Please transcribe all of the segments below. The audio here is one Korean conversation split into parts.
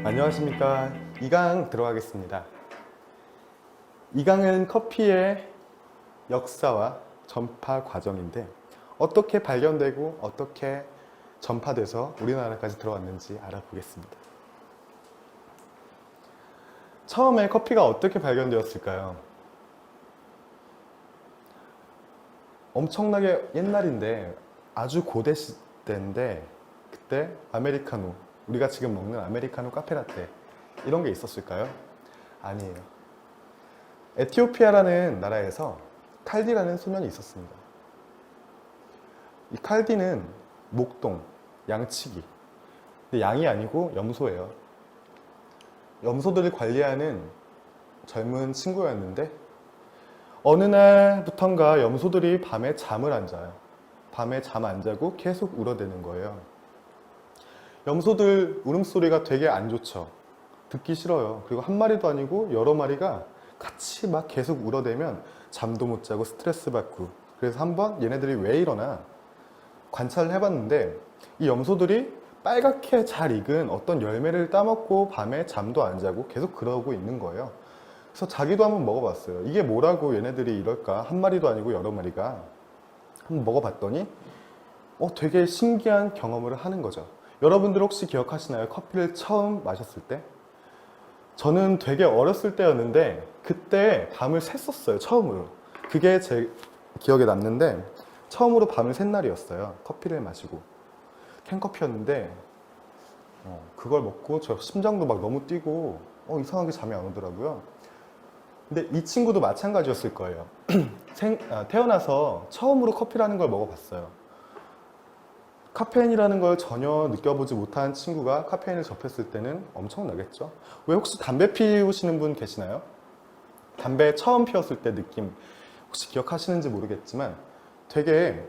안녕하십니까. 2강 들어가겠습니다. 2강은 커피의 역사와 전파 과정인데 어떻게 발견되고 어떻게 전파돼서 우리나라까지 들어왔는지 알아보겠습니다. 처음에 커피가 어떻게 발견되었을까요? 엄청나게 옛날인데 아주 고대 시대인데 그때 아메리카노, 우리가 지금 먹는 아메리카노 카페라떼 이런 게 있었을까요? 아니에요. 에티오피아라는 나라에서 칼디라는 소년이 있었습니다. 이 칼디는 목동, 양치기. 근데 양이 아니고 염소예요. 염소들을 관리하는 젊은 친구였는데 어느 날부턴가 염소들이 밤에 잠을 안 자요. 밤에 잠 안 자고 계속 울어대는 거예요. 염소들 울음소리가 되게 안 좋죠. 듣기 싫어요. 그리고 한 마리도 아니고 여러 마리가 같이 막 계속 울어대면 잠도 못 자고 스트레스 받고, 그래서 한번 얘네들이 왜 이러나 관찰을 해봤는데 이 염소들이 빨갛게 잘 익은 어떤 열매를 따먹고 밤에 잠도 안 자고 계속 그러고 있는 거예요. 그래서 자기도 한번 먹어봤어요. 이게 뭐라고 얘네들이 이럴까? 한 마리도 아니고 여러 마리가. 한번 먹어봤더니 되게 신기한 경험을 하는 거죠. 여러분들 혹시 기억하시나요? 커피를 처음 마셨을 때? 저는 되게 어렸을 때였는데 그때 밤을 샜었어요. 처음으로. 그게 제 기억에 남는데 처음으로 밤을 샌 날이었어요. 커피를 마시고. 캔커피였는데 그걸 먹고 저 심장도 막 너무 뛰고 이상하게 잠이 안 오더라고요. 근데 이 친구도 마찬가지였을 거예요. 태어나서 처음으로 커피라는 걸 먹어봤어요. 카페인이라는 걸 전혀 느껴보지 못한 친구가 카페인을 접했을 때는 엄청나겠죠. 왜 혹시 담배 피우시는 분 계시나요? 담배 처음 피웠을 때 느낌 혹시 기억하시는지 모르겠지만 되게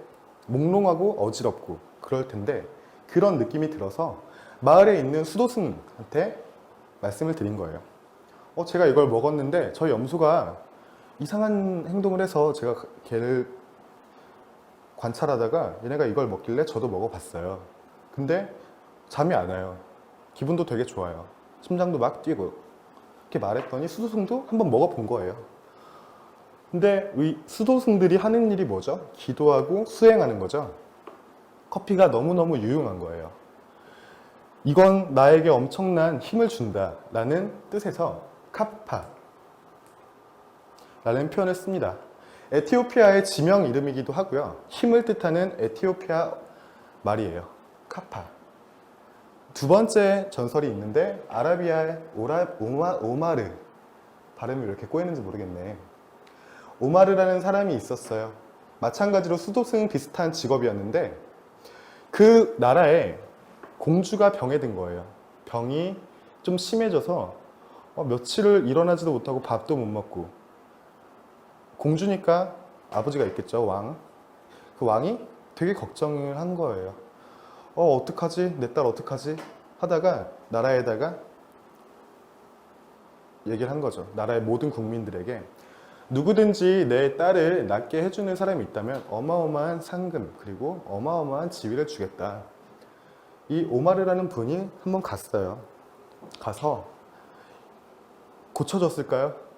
몽롱하고 어지럽고 그럴 텐데 그런 느낌이 들어서 마을에 있는 수도승한테 말씀을 드린 거예요. 제가 이걸 먹었는데 저희 염소가 이상한 행동을 해서 제가 걔를 관찰하다가 얘네가 이걸 먹길래 저도 먹어봤어요. 근데 잠이 안 와요. 기분도 되게 좋아요. 심장도 막 뛰고. 이렇게 말했더니 수도승도 한번 먹어본 거예요. 근데 이 수도승들이 하는 일이 뭐죠? 기도하고 수행하는 거죠. 커피가 너무너무 유용한 거예요. 이건 나에게 엄청난 힘을 준다 라는 뜻에서 카파 라는 표현을 씁니다. 에티오피아의 지명 이름이기도 하고요. 힘을 뜻하는 에티오피아 말이에요. 카파. 두 번째 전설이 있는데 아라비아의 오마르, 발음이 왜 이렇게 꼬이는지 모르겠네. 오마르라는 사람이 있었어요. 마찬가지로 수도승 비슷한 직업이었는데 그 나라에 공주가 병에 든 거예요. 병이 좀 심해져서 며칠을 일어나지도 못하고 밥도 못 먹고, 공주니까 아버지가 있겠죠, 왕. 그 왕이 되게 걱정을 한 거예요. 어떡하지? 내 딸 어떡하지? 하다가 나라에다가 얘기를 한 거죠. 나라의 모든 국민들에게 누구든지 내 딸을 낫게 해주는 사람이 있다면 어마어마한 상금 그리고 어마어마한 지위를 주겠다. 이 오마르라는 분이 한번 갔어요. 가서 고쳐졌을까요?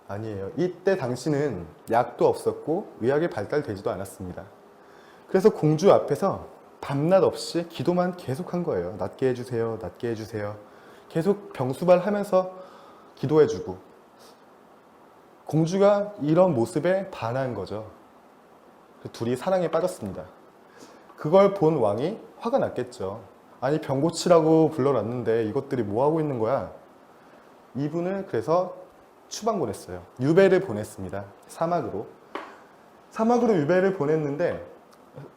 아니에요. 이때 당시는 약도 없었고 의학이 발달되지도 않았습니다. 그래서 공주 앞에서 밤낮 없이 기도만 계속 한 거예요. 낫게 해주세요. 낫게 해주세요. 계속 병수발하면서 기도해주고, 공주가 이런 모습에 반한 거죠. 둘이 사랑에 빠졌습니다. 그걸 본 왕이 화가 났겠죠. 아니 병 고치라고 불러놨는데 이것들이 뭐하고 있는 거야? 이분을 그래서 추방 보냈어요. 유배를 보냈습니다. 사막으로 유배를 보냈는데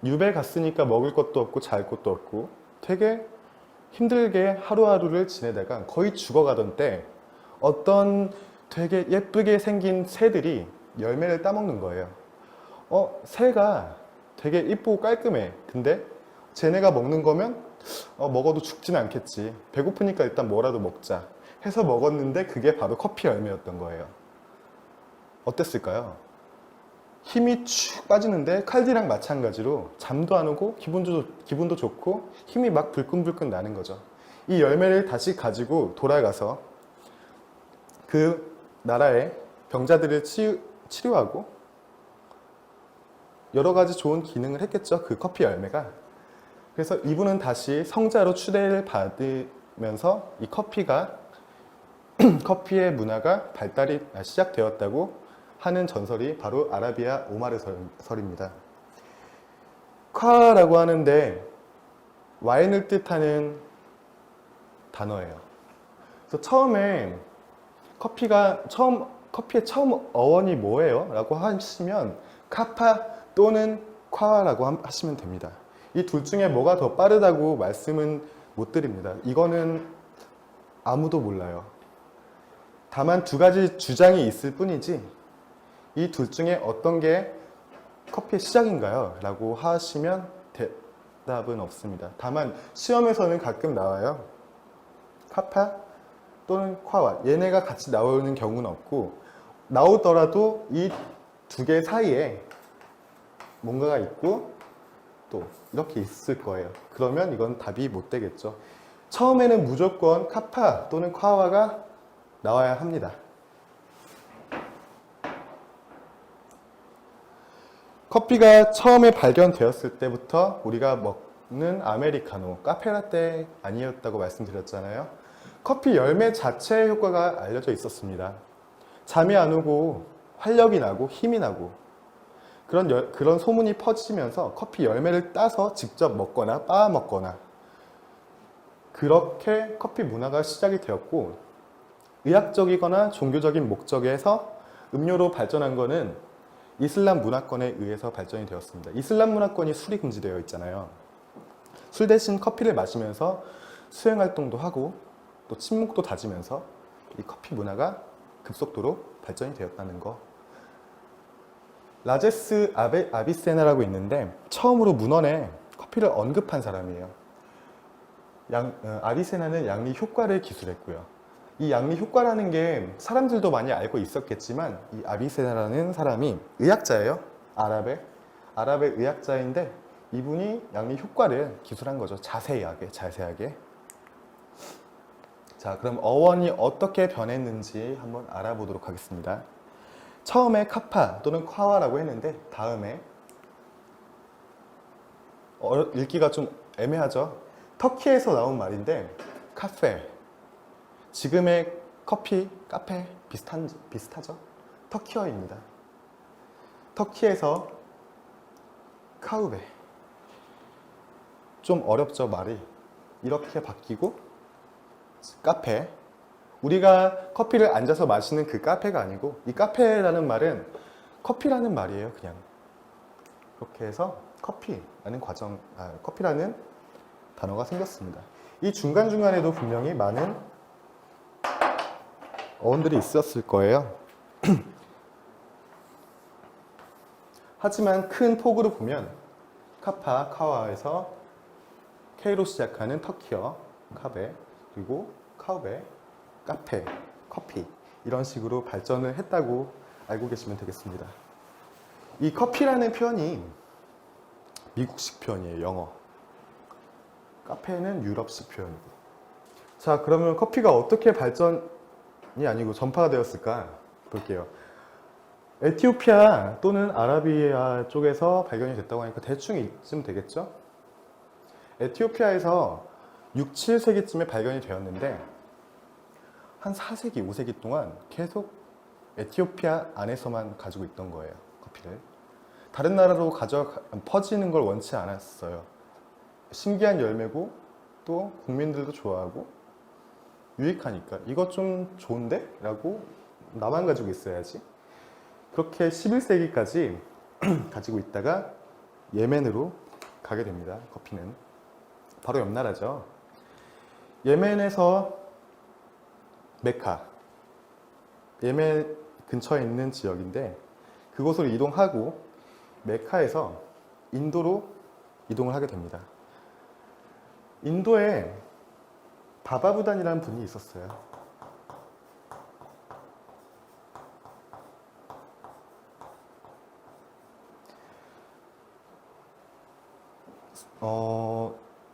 유배 갔으니까 먹을 것도 없고 잘 것도 없고 되게 힘들게 하루하루를 지내다가 거의 죽어가던 때 어떤 되게 예쁘게 생긴 새들이 열매를 따먹는 거예요. 새가 되게 이쁘고 깔끔해. 근데 쟤네가 먹는 거면 먹어도 죽진 않겠지. 배고프니까 일단 뭐라도 먹자 해서 먹었는데 그게 바로 커피 열매였던 거예요. 어땠을까요? 힘이 축 빠지는데 칼디랑 마찬가지로 잠도 안 오고 기분도 좋고 힘이 막 불끈불끈 나는 거죠. 이 열매를 다시 가지고 돌아가서 그 나라의 병자들을 치료하고 여러 가지 좋은 기능을 했겠죠. 그 커피 열매가. 그래서 이분은 다시 성자로 추대를 받으면서 이 커피의 문화가 발달이 시작되었다고 하는 전설이 바로 아라비아 오마르 설입니다. 콰라고 하는데 와인을 뜻하는 단어예요. 그래서 처음에 커피의 처음 어원이 뭐예요? 라고 하시면 카파 또는 콰라고 하시면 됩니다. 이 둘 중에 뭐가 더 빠르다고 말씀은 못 드립니다. 이거는 아무도 몰라요. 다만 두 가지 주장이 있을 뿐이지 이 둘 중에 어떤 게 커피의 시작인가요? 라고 하시면 대답은 없습니다. 다만 시험에서는 가끔 나와요. 카파 또는 콰와 얘네가 같이 나오는 경우는 없고 나오더라도 이 두 개 사이에 뭔가가 있고 또 이렇게 있을 거예요. 그러면 이건 답이 못 되겠죠. 처음에는 무조건 카파 또는 콰와가 나와야 합니다. 커피가 처음에 발견되었을 때부터 우리가 먹는 아메리카노, 카페라떼 아니었다고 말씀드렸잖아요. 커피 열매 자체의 효과가 알려져 있었습니다. 잠이 안 오고 활력이 나고 힘이 나고 그런 소문이 퍼지면서 커피 열매를 따서 직접 먹거나 빻아 먹거나 그렇게 커피 문화가 시작이 되었고 의학적이거나 종교적인 목적에서 음료로 발전한 거는 이슬람 문화권에 의해서 발전이 되었습니다. 이슬람 문화권이 술이 금지되어 있잖아요. 술 대신 커피를 마시면서 수행 활동도 하고 또 침묵도 다지면서 이 커피 문화가 급속도로 발전이 되었다는 거. 라제스 아비세나라고 있는데 처음으로 문헌에 커피를 언급한 사람이에요. 아비세나는 양리 효과를 기술했고요. 이 양리 효과라는 게 사람들도 많이 알고 있었겠지만 이 아비세나라는 사람이 의학자예요. 아랍의 의학자인데 이분이 양리 효과를 기술한 거죠. 자세하게. 자, 그럼 어원이 어떻게 변했는지 한번 알아보도록 하겠습니다. 처음에 카파 또는 콰와라고 했는데 다음에 읽기가 좀 애매하죠. 터키에서 나온 말인데 카페, 지금의 커피, 카페 비슷하죠? 터키어입니다. 터키에서 카우베, 좀 어렵죠 말이. 이렇게 바뀌고 카페, 우리가 커피를 앉아서 마시는 그 카페가 아니고 이 카페라는 말은 커피라는 말이에요. 그냥 그렇게 해서 커피라는 단어가 생겼습니다. 이 중간중간에도 분명히 많은 어원들이 있었을 거예요. 하지만 큰 폭으로 보면 카파, 카와에서 K로 시작하는 터키어, 카베, 그리고 카우베, 카페, 커피 이런 식으로 발전을 했다고 알고 계시면 되겠습니다. 이 커피라는 표현이 미국식 표현이에요. 영어. 카페는 유럽식 표현이고. 자, 그러면 커피가 어떻게 발전이 아니고 전파가 되었을까 볼게요. 에티오피아 또는 아라비아 쪽에서 발견이 됐다고 하니까 대충 이쯤 되겠죠? 에티오피아에서 6, 7세기쯤에 발견이 되었는데 한 4세기, 5세기 동안 계속 에티오피아 안에서만 가지고 있던 거예요. 커피를. 다른 나라로 퍼지는 걸 원치 않았어요. 신기한 열매고 또 국민들도 좋아하고 유익하니까 이거 좀 좋은데? 라고 나만 가지고 있어야지. 그렇게 11세기까지 가지고 있다가 예멘으로 가게 됩니다. 커피는. 바로 옆 나라죠. 예멘에서 메카, 예멘 근처에 있는 지역인데 그곳으로 이동하고 메카에서 인도로 이동을 하게 됩니다. 인도에 바바부단이라는 분이 있었어요.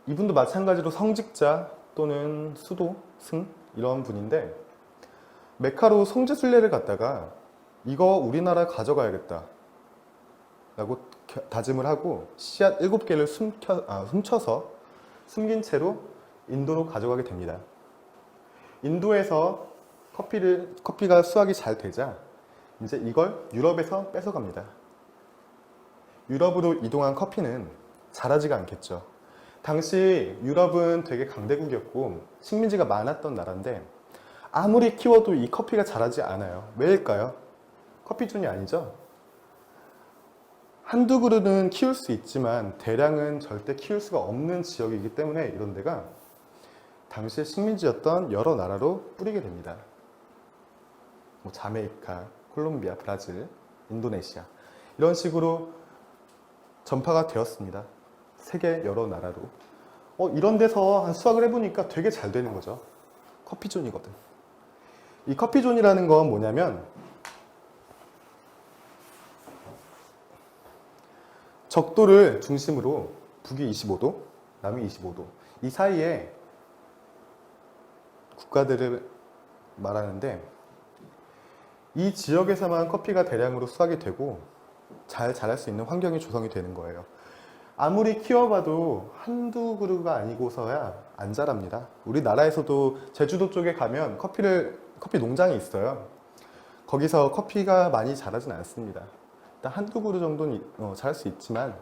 이분도 마찬가지로 성직자, 또는 수도, 승 이런 분인데 메카로 성지순례를 갔다가 이거 우리나라 가져가야겠다 라고 다짐을 하고 씨앗 7개를 훔쳐서 숨긴 채로 인도로 가져가게 됩니다. 인도에서 커피가 수확이 잘 되자 이제 이걸 유럽에서 뺏어갑니다. 유럽으로 이동한 커피는 자라지가 않겠죠. 당시 유럽은 되게 강대국이었고 식민지가 많았던 나라인데 아무리 키워도 이 커피가 자라지 않아요. 왜일까요? 커피존이 아니죠. 한두 그루는 키울 수 있지만 대량은 절대 키울 수가 없는 지역이기 때문에 이런 데가 당시의 식민지였던 여러 나라로 뿌리게 됩니다. 뭐 자메이카, 콜롬비아, 브라질, 인도네시아 이런 식으로 전파가 되었습니다. 세계 여러 나라로. 이런 데서 수확을 해보니까 되게 잘 되는 거죠. 커피존이거든. 이 커피존이라는 건 뭐냐면 적도를 중심으로 북이 25도, 남이 25도 이 사이에 국가들을 말하는데 이 지역에서만 커피가 대량으로 수확이 되고 잘 자랄 수 있는 환경이 조성이 되는 거예요. 아무리 키워봐도 한두 그루가 아니고서야 안 자랍니다. 우리나라에서도 제주도 쪽에 가면 커피 농장이 있어요. 거기서 커피가 많이 자라진 않습니다. 일단 한두 그루 정도는 자랄 수 있지만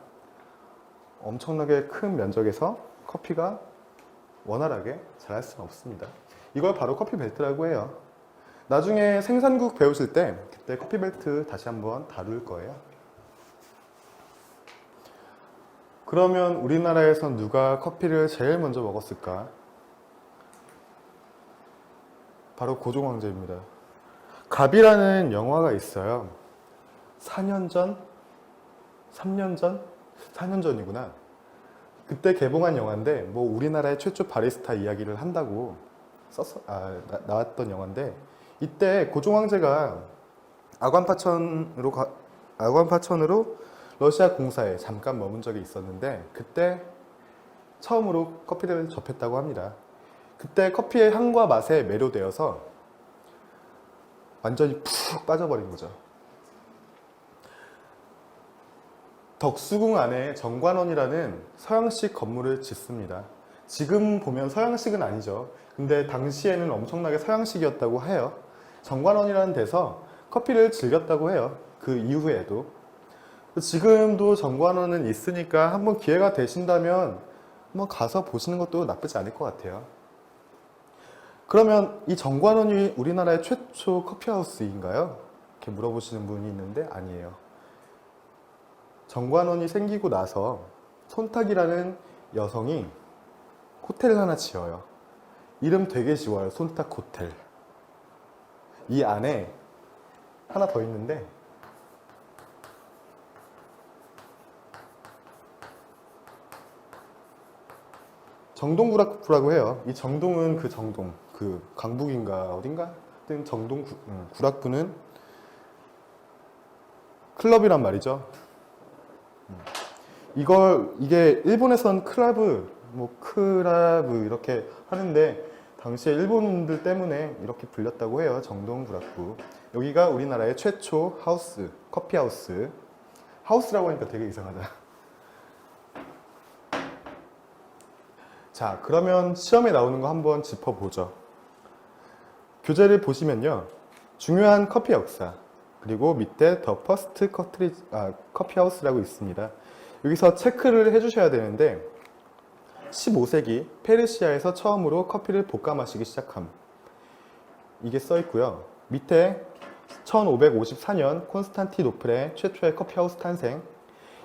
엄청나게 큰 면적에서 커피가 원활하게 자랄 수는 없습니다. 이걸 바로 커피 벨트라고 해요. 나중에 생산국 배우실 때 그때 커피 벨트 다시 한번 다룰 거예요. 그러면 우리나라에서 누가 커피를 제일 먼저 먹었을까? 바로 고종 황제입니다. 갑이라는 영화가 있어요. 4년 전? 3년 전? 4년 전이구나. 그때 개봉한 영화인데 뭐 우리나라의 최초 바리스타 이야기를 한다고 나왔던 영화인데 이때 고종 황제가 아관파천으로 러시아 공사에 잠깐 머문 적이 있었는데 그때 처음으로 커피를 접했다고 합니다. 그때 커피의 향과 맛에 매료되어서 완전히 푹 빠져버린 거죠. 덕수궁 안에 정관원이라는 서양식 건물을 짓습니다. 지금 보면 서양식은 아니죠. 근데 당시에는 엄청나게 서양식이었다고 해요. 정관원이라는 데서 커피를 즐겼다고 해요. 그 이후에도. 지금도 정관원은 있으니까 한번 기회가 되신다면 한번 가서 보시는 것도 나쁘지 않을 것 같아요. 그러면 이 정관원이 우리나라의 최초 커피하우스인가요? 이렇게 물어보시는 분이 있는데 아니에요. 정관원이 생기고 나서 손탁이라는 여성이 호텔을 하나 지어요. 이름 되게 쉬워요. 손탁 호텔. 이 안에 하나 더 있는데 정동구락부라고 해요. 이 정동은 그 정동, 그 강북인가 어딘가? 하여튼 정동 구락부는 클럽이란 말이죠. 이게 일본에선 크라브 이렇게 하는데 당시에 일본인들 때문에 이렇게 불렸다고 해요. 정동구락부. 여기가 우리나라의 최초 하우스, 커피 하우스. 하우스라고 하니까 되게 이상하다. 자, 그러면 시험에 나오는 거 한번 짚어보죠. 교재를 보시면요. 중요한 커피 역사, 그리고 밑에 The First 커피 하우스라고 있습니다. 여기서 체크를 해주셔야 되는데 15세기 페르시아에서 처음으로 커피를 볶아 마시기 시작함. 이게 써 있고요. 밑에 1554년 콘스탄티노플의 최초의 커피 하우스 탄생.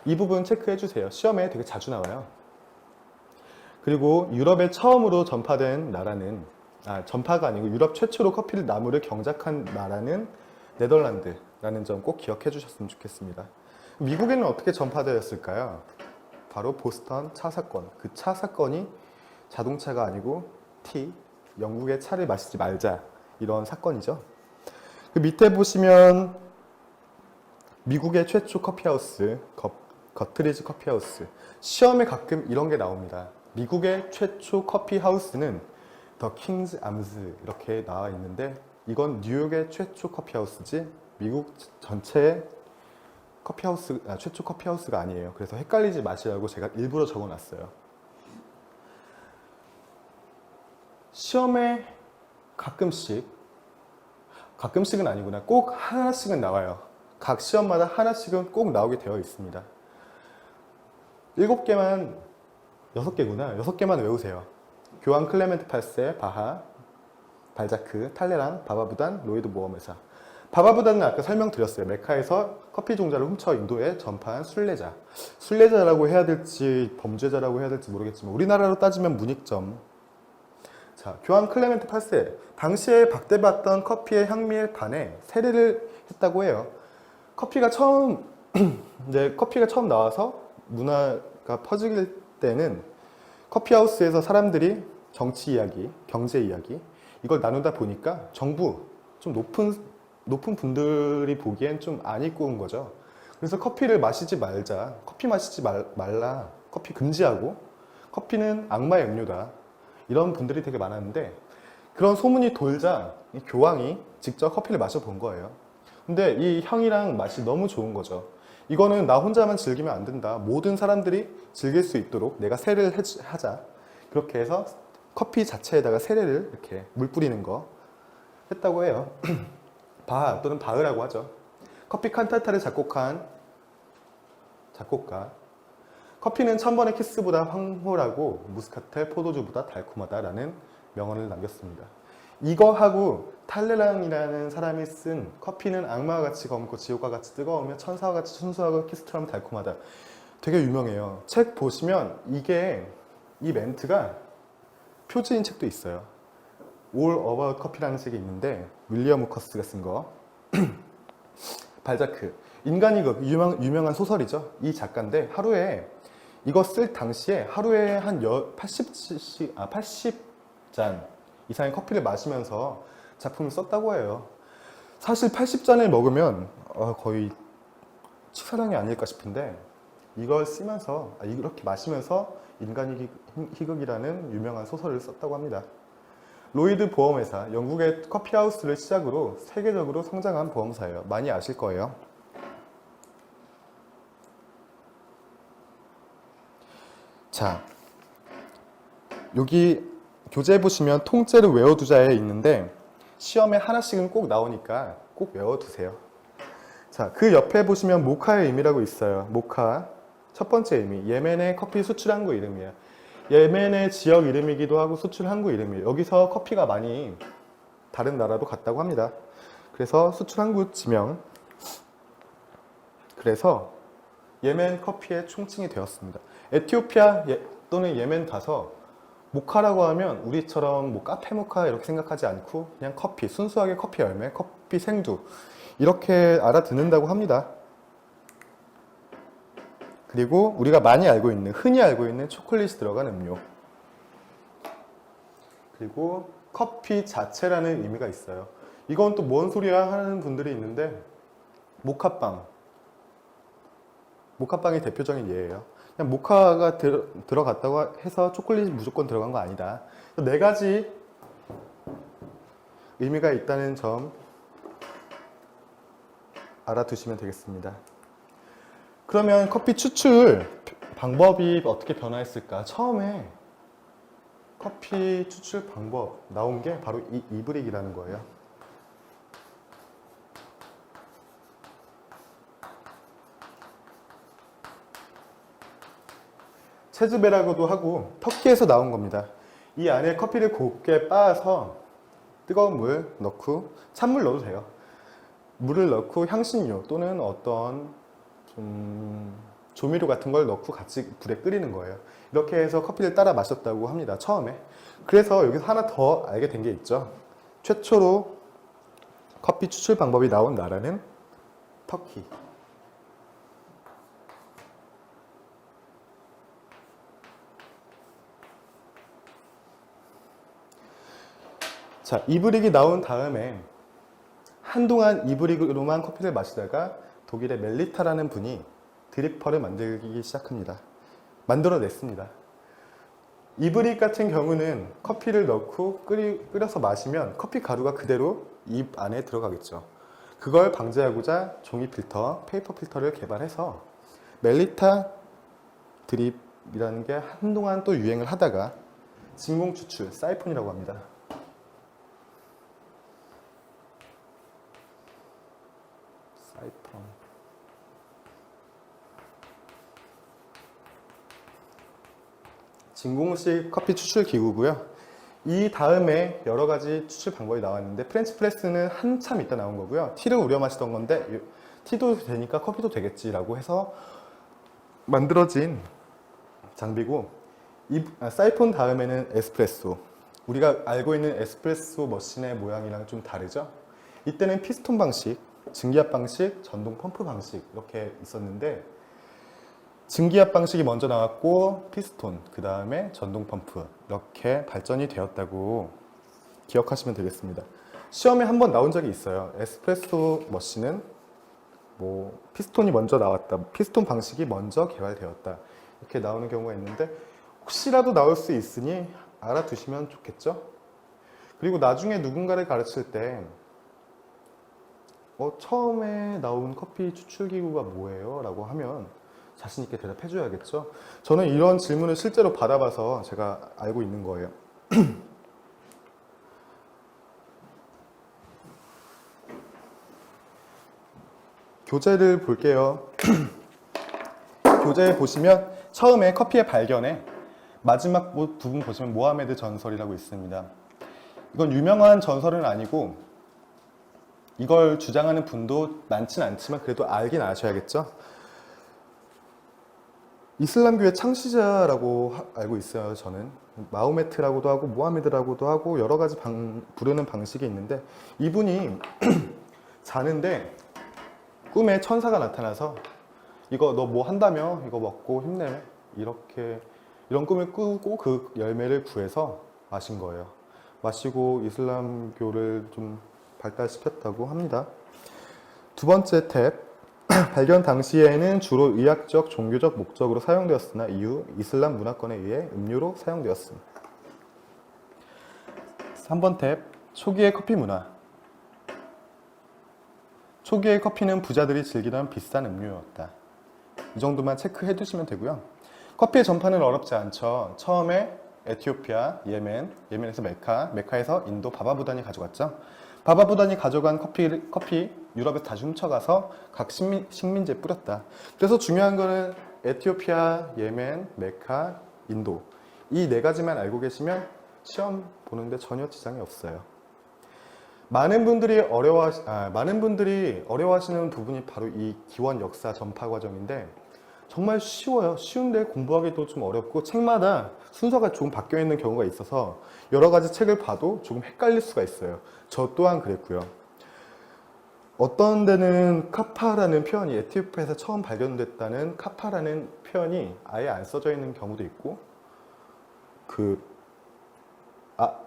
이 부분 체크해 주세요. 시험에 되게 자주 나와요. 그리고 유럽에 처음으로 전파된 나라는 전파가 아니고 유럽 최초로 나무를 경작한 나라는 네덜란드라는 점 꼭 기억해 주셨으면 좋겠습니다. 미국에는 어떻게 전파되었을까요? 바로 보스턴 차 사건. 그 차 사건이 자동차가 아니고 영국의 차를 마시지 말자 이런 사건이죠. 그 밑에 보시면 미국의 최초 커피하우스 거트리지 커피하우스. 시험에 가끔 이런 게 나옵니다. 미국의 최초 커피하우스는 더 킹즈 암스 이렇게 나와 있는데 이건 뉴욕의 최초 커피하우스지 미국 전체의 커피하우스, 최초 커피하우스가 아니에요. 그래서 헷갈리지 마시라고 제가 일부러 적어놨어요. 시험에 가끔씩은 아니구나. 꼭 하나씩은 나와요. 각 시험마다 하나씩은 꼭 나오게 되어 있습니다. 7개만, 6개구나. 6개만 외우세요. 교황 클레멘트 8세, 바하, 발자크, 탈레랑, 바바부단, 로이드 보험회사. 바바부단은 아까 설명드렸어요. 메카에서 커피 종자를 훔쳐 인도에 전파한 순례자. 순례자라고 해야 될지 범죄자라고 해야 될지 모르겠지만 우리나라로 따지면 문익점. 자, 교황 클레멘트 8세. 당시에 박대받던 커피의 향미에 반해 세례를 했다고 해요. 커피가 처음 나와서 문화가 퍼질 때는 커피하우스에서 사람들이 정치 이야기, 경제 이야기 이걸 나누다 보니까 정부, 좀 높은 분들이 보기엔 좀 안 이꾸은 거죠. 그래서 커피를 마시지 말자, 커피 마시지 말라, 커피 금지하고 커피는 악마의 음료다 이런 분들이 되게 많았는데 그런 소문이 돌자 이 교황이 직접 커피를 마셔본 거예요. 근데 이 향이랑 맛이 너무 좋은 거죠. 이거는 나 혼자만 즐기면 안 된다. 모든 사람들이 즐길 수 있도록 내가 세례를 하자. 그렇게 해서 커피 자체에다가 세례를 이렇게 물 뿌리는 거 했다고 해요. 바하 또는 바흐라고 하죠. 커피 칸타타를 작곡한 작곡가. 커피는 1000번의 키스보다 황홀하고 무스카텔 포도주보다 달콤하다라는 명언을 남겼습니다. 이거하고 탈레랑이라는 사람이 쓴 커피는 악마와 같이 검고 지옥과 같이 뜨거우며 천사와 같이 순수하고 키스처럼 달콤하다. 되게 유명해요. 책 보시면 이 멘트가 표지인 책도 있어요. All About Coffee라는 책이 있는데 윌리엄 우커스가 쓴 거. 발자크. 인간이 유명한 소설이죠. 이 작가인데 하루에 이거 쓸 당시에 하루에 한 80잔 이상의 커피를 마시면서 작품을 썼다고 해요. 사실 80잔을 먹으면 거의 식사량이 아닐까 싶은데 이걸 쓰면서 이렇게 마시면서 인간이 희극이라는 유명한 소설을 썼다고 합니다. 로이드 보험회사, 영국의 커피하우스를 시작으로 세계적으로 성장한 보험사예요. 많이 아실 거예요. 자, 여기 교재 보시면 통째로 외워두자에 있는데 시험에 하나씩은 꼭 나오니까 꼭 외워두세요. 자, 그 옆에 보시면 모카의 의미라고 있어요. 모카 첫 번째 의미, 예멘의 커피 수출 항구 이름이에요. 예멘의 지역 이름이기도 하고 수출 항구 이름이에요. 여기서 커피가 많이 다른 나라로 갔다고 합니다. 그래서 수출 항구 지명. 그래서 예멘 커피의 총칭이 되었습니다. 에티오피아 또는 예멘 가서 모카라고 하면 우리처럼 뭐 카페 모카 이렇게 생각하지 않고 그냥 커피, 순수하게 커피 열매, 커피 생두 이렇게 알아듣는다고 합니다. 그리고 우리가 흔히 알고 있는 초콜릿이 들어간 음료. 그리고 커피 자체라는 의미가 있어요. 이건 또 뭔 소리야 하는 분들이 있는데 모카빵이 대표적인 예예요. 그냥 모카가 들어갔다고 해서 초콜릿이 무조건 들어간 거 아니다. 4가지 의미가 있다는 점 알아두시면 되겠습니다. 그러면 커피 추출 방법이 어떻게 변화했을까? 처음에 커피 추출 방법 나온 게 바로 이 이브릭이라는 거예요. 체즈베라고도 하고 터키에서 나온 겁니다. 이 안에 커피를 곱게 빻아서 뜨거운 물 넣고 찬물 넣어도 돼요. 물을 넣고 향신료 또는 어떤 조미료 같은 걸 넣고 같이 불에 끓이는 거예요. 이렇게 해서 커피를 따라 마셨다고 합니다. 처음에. 그래서 여기서 하나 더 알게 된 게 있죠. 최초로 커피 추출 방법이 나온 나라는 터키. 자, 이브릭이 나온 다음에 한동안 이브릭으로만 커피를 마시다가 독일의 멜리타라는 분이 드리퍼를 만들기 시작합니다. 만들어냈습니다. 이브릭 같은 경우는 커피를 넣고 끓여서 마시면 커피 가루가 그대로 입 안에 들어가겠죠. 그걸 방지하고자 종이 필터, 페이퍼 필터를 개발해서 멜리타 드립이라는 게 한동안 또 유행을 하다가 진공 추출, 사이폰이라고 합니다. 사이폰. 진공식 커피 추출 기구고요. 이 다음에 여러 가지 추출 방법이 나왔는데 프렌치 프레스는 한참 있다 나온 거고요. 티를 우려 마시던 건데 티도 되니까 커피도 되겠지라고 해서 만들어진 장비고, 사이폰 다음에는 에스프레소. 우리가 알고 있는 에스프레소 머신의 모양이랑 좀 다르죠? 이때는 피스톤 방식, 증기압 방식, 전동 펌프 방식 이렇게 있었는데 증기압 방식이 먼저 나왔고 피스톤, 그 다음에 전동 펌프 이렇게 발전이 되었다고 기억하시면 되겠습니다. 시험에 한번 나온 적이 있어요. 에스프레소 머신은 뭐 피스톤이 먼저 나왔다, 피스톤 방식이 먼저 개발되었다 이렇게 나오는 경우가 있는데 혹시라도 나올 수 있으니 알아두시면 좋겠죠? 그리고 나중에 누군가를 가르칠 때 처음에 나온 커피 추출 기구가 뭐예요? 라고 하면 자신 있게 대답해 줘야겠죠? 저는 이런 질문을 실제로 받아봐서 제가 알고 있는 거예요. 교재를 볼게요. 교재 보시면 처음에 커피의 발견에 마지막 부분 보시면 모하메드 전설이라고 있습니다. 이건 유명한 전설은 아니고 이걸 주장하는 분도 많진 않지만 그래도 알긴 아셔야겠죠? 이슬람교의 창시자라고 알고 있어요. 저는 마호메트라고도 하고 모하메드라고도 하고 여러 가지 부르는 방식이 있는데 이분이 자는데 꿈에 천사가 나타나서 이거 너 뭐 한다며? 이거 먹고 힘내. 이런 꿈을 꾸고 그 열매를 구해서 마신 거예요. 마시고 이슬람교를 좀 발달시켰다고 합니다. 두 번째 탭. 발견 당시에는 주로 의학적, 종교적 목적으로 사용되었으나 이후 이슬람 문화권에 의해 음료로 사용되었습니다. 3번 탭. 초기의 커피 문화. 초기의 커피는 부자들이 즐기던 비싼 음료였다. 이 정도만 체크해 두시면 되고요. 커피의 전파는 어렵지 않죠. 처음에 에티오피아, 예멘에서 메카에서 인도 바바부단이 가져갔죠. 바바부단이 가져간 커피 유럽에서 다시 훔쳐가서 각 식민지에 뿌렸다. 그래서 중요한 거는 에티오피아, 예멘, 메카, 인도 이 네 가지만 알고 계시면 시험 보는데 전혀 지장이 없어요. 많은 분들이 어려워하시는 부분이 바로 이 기원 역사 전파 과정인데 정말 쉬워요. 쉬운데 공부하기도 좀 어렵고 책마다 순서가 조금 바뀌어 있는 경우가 있어서 여러 가지 책을 봐도 조금 헷갈릴 수가 있어요. 저 또한 그랬고요. 어떤 데는 카파라는 표현이 에티오피아에서 처음 발견됐다는 카파라는 표현이 아예 안 써져 있는 경우도 있고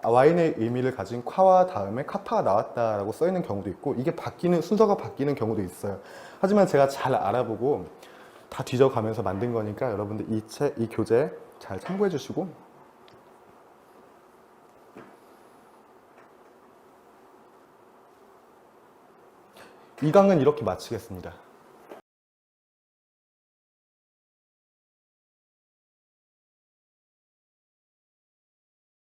와인의 의미를 가진 콰와 다음에 카파가 나왔다라고 써 있는 경우도 있고 이게 순서가 바뀌는 경우도 있어요. 하지만 제가 잘 알아보고 다 뒤져가면서 만든 거니까 여러분들 이 교재 잘 참고해 주시고 이 강은 이렇게 마치겠습니다.